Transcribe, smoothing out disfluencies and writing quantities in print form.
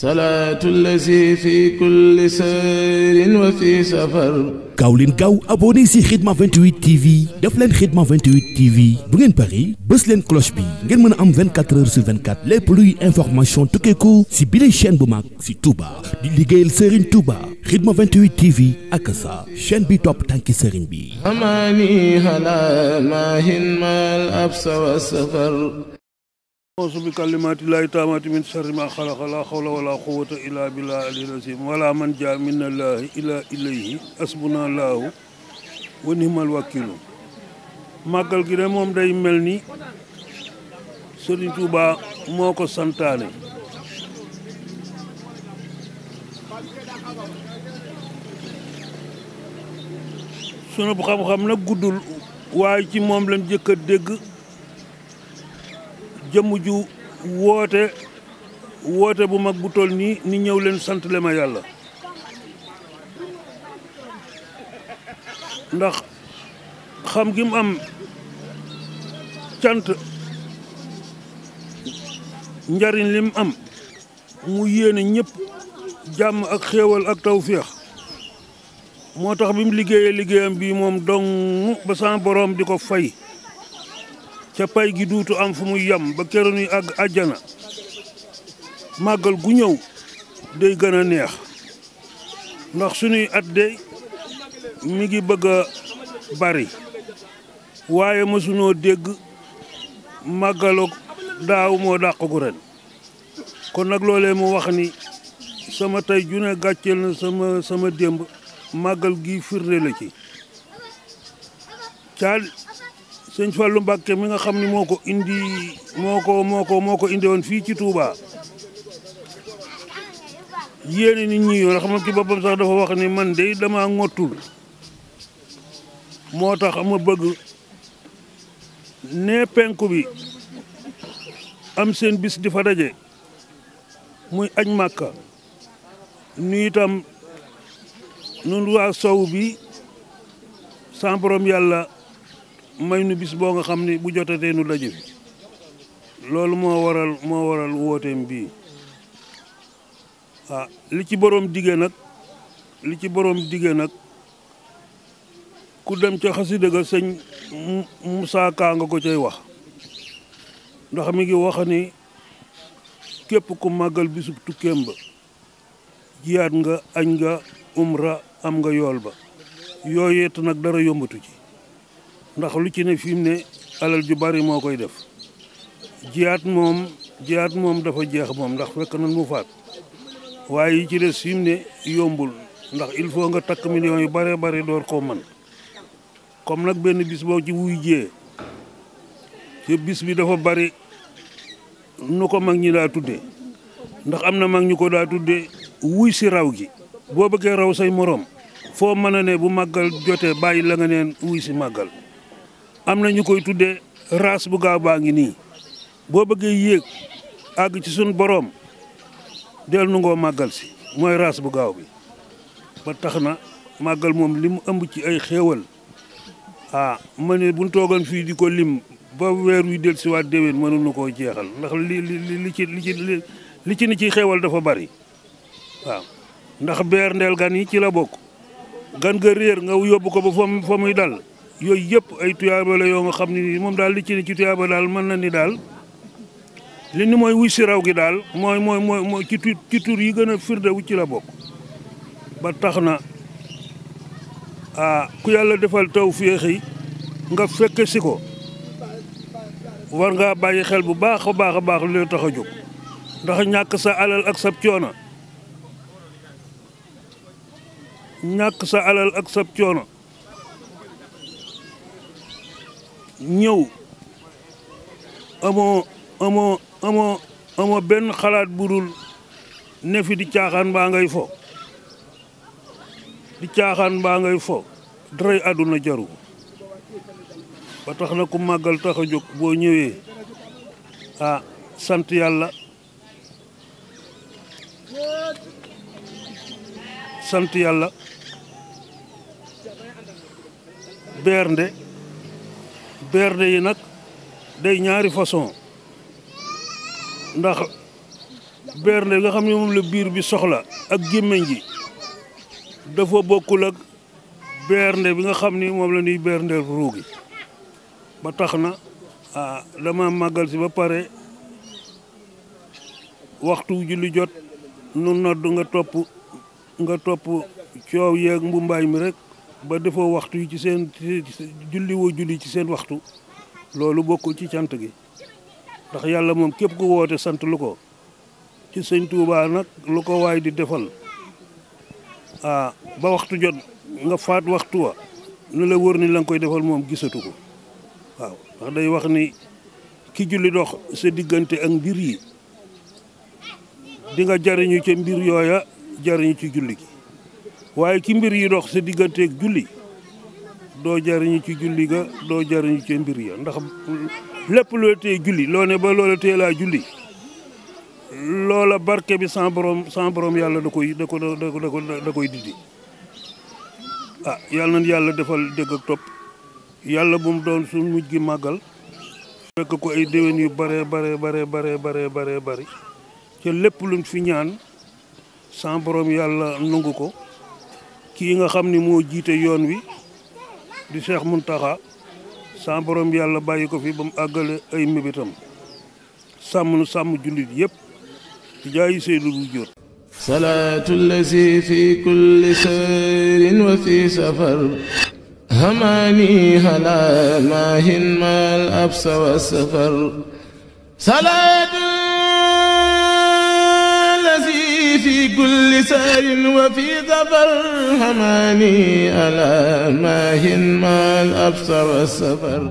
salaatu lazi fi kulli sayrin wa fi safar. gaaw leen gaaw abonné si Khidma 28 TV def leen Khidma 28 TV bu ngeen pari bës leen cloche bi ngeen mën a am 24 heures sur 24 lépp luy information tukkeeku si bile chaîne bu mag si Touba di liggéeyal Serigne Touba Khidma 28 TV ak sa chaîne bi topp tànki Serigne bi. amaani ala maahin maal absa wa safar. auzu bi kalimaatillaahi taammaati min sharri maa xalaqa laa hawla wa laa quwwata illaa billaahi al-aliyyil aziim wala man jaa minallaahi illaa ilayhi hasbunallaahu wa ni'mal wakiilu. màggal gi de moom day mel ni Serigne Touba moo ko santaane. sunu xam-xam nag guddul waaye ci moom lañ jëkk a dégg jëmm ju woote bu mag bu toll nii ni ñëw leen sant le ma yàlla ndax xam gi mu am cant njariñ li mu am mu yéene ñëpp jàmm ak xéewal ak tawféex moo tax bi mu liggéeyee liggéeyam bi moom dong ba sama boroom di ko fay ca pay gi duutu am fu muy yam ba keroog ñuy àgg àjjana màggal gu ñëw day gën a neex ndax suñuy at de mi ngi bëgg a bari waaye mësunoo dégg màggaloo daaw moo dàq gu ren kon nag loolee mu wax ni sama tey ju ne gàcceel na sama démb màggal gi firnde la ci caal sëñ Fallou Mbacké mi nga xam ni moo ko indi woon fii ci Touba yéene nit ñi yoo xam ne ci boppam sax dafa wax ni man de dama ngottul moo tax ma bëgg ne penku bi am seen bis di fa daje muy aj Màkka nu itam nun waa sow bi sa borom yàlla may nu bis boo nga xam ni bu jotatee nu daje fi loolu moo waral wooteem bii li ci boroom digge nag ku dem ca xasida ga sëñ Moussa Ka nga ko cay wax ndax mi ngi wax ni képp ku màggal bisub tukkeem ba jiyaat nga añ nga umra am nga yool ba yooyeet nag dara yombatu ci ndax lu ci ne fi mu ne alal ju bari moo koy def jiyaat moom dafa jeex moom ndax fekk nan mu faat waaye yi ci des fi mu ne yombul ndax il faut nga takk millions yu bare bari door koo man comme nag benn bis boo ci wuy jee te bis bi dafa bari nu ko mag ñi daa tudde ndax am na mag ñu ko daa tudde wuy si raw gi boo bëggee raw say moroom foo mën a ne bu màggal jotee bàyyi la nga neen wuy si màggal am na ñu koy tuddee raas bu gaaw baa ngi nii boo bëggee yéeg àgg ci suñ boroom del nu ngoo màggal si mooy raas bu gaaw bi ba tax na màggal moom li mu ëmb ci ay xéewal ma ne buñ toogoon fii di ko lim ba weer wi del si waat déwén mënuñu koo jeexal ndax li ci ni ci xéewal dafa bari waaw ndax beer ndeel gan yi ci la bokk gan nga réer nga yóbbu ko ba fa muy dal yooyu yëpp ay tuyaaba la yoo nga xam ni moom daal li ci tuyaaba daal mën na ni daal li ni mooy wuy si raw gi daal mooy ci tur yi gën a firnde wu ci la bokk ba tax na ku yàlla defal tawfeex yi nga fekk si ko war ngaa bàyyi xel bu baax a baax li tax a jóg ndax ñàkk sa alal ak sab coono ñëw amoo benn xalaat bu dul ne fi di caaxaan mbaa ngay fo daray àdduna jaru ba tax na ku màggal tax a jóg boo ñëwee sant yàlla bernde yi nag day ñaari façon ndax bernde nga xam ne moom la biir bi soxla ak gémmiñ gi dafa bokkul ak bernde bi nga xam ni moom la ñuy berndeel ruu gi ba tax na dama màggal si ba pare waxtu julli jot nu nodd nga topp coow yeeg mbumbaay mi rek ba defoo waxtu yi ci seen julli ci seen waxtu loolu bokkul ci cant gi ndax yàlla moom képp ku woote sant lu ko ci sëñ Tuubaa nag lu ko waay di defal ba waxtu jot nga faat waxtu wa nu la wër ni la nga koy defal moom gisatu ko waaw ndax day wax ni ki julli dox sa diggante ak mbir yi di nga jariñu ca mbir yooya jariñu ci julli gi waaye ki mbir yi dox sa diggante ak julli doo jariñu ci julli ga doo jariñu ca mbir ya ndax lépp loo tee julli loo ne ba loola tee laa julli loola barke bi sans borom yàlla da koy didi yàlla na yàlla defal dégg ak topp yàlla bu mu doon suñ mujj gi màggal fekk ko ay déwén yu bare bari ca lépp luñ fi ñaan sans borom yàlla nangu ko kii nga xam ni moo jiite yoon wi di Cheikh Mountakha sans borom yàlla bàyyi ko fi ba mu àggale ay mébitam sàmm jullit yëpp ci jaayi Seydou bu jot salaatu lazi fi kulli sayrin wa fi safar hamani hala maahin mal absa wa safar salaatu lazi fi kulli sayrin wa fi safar hamani hala maahin mal absa wa safar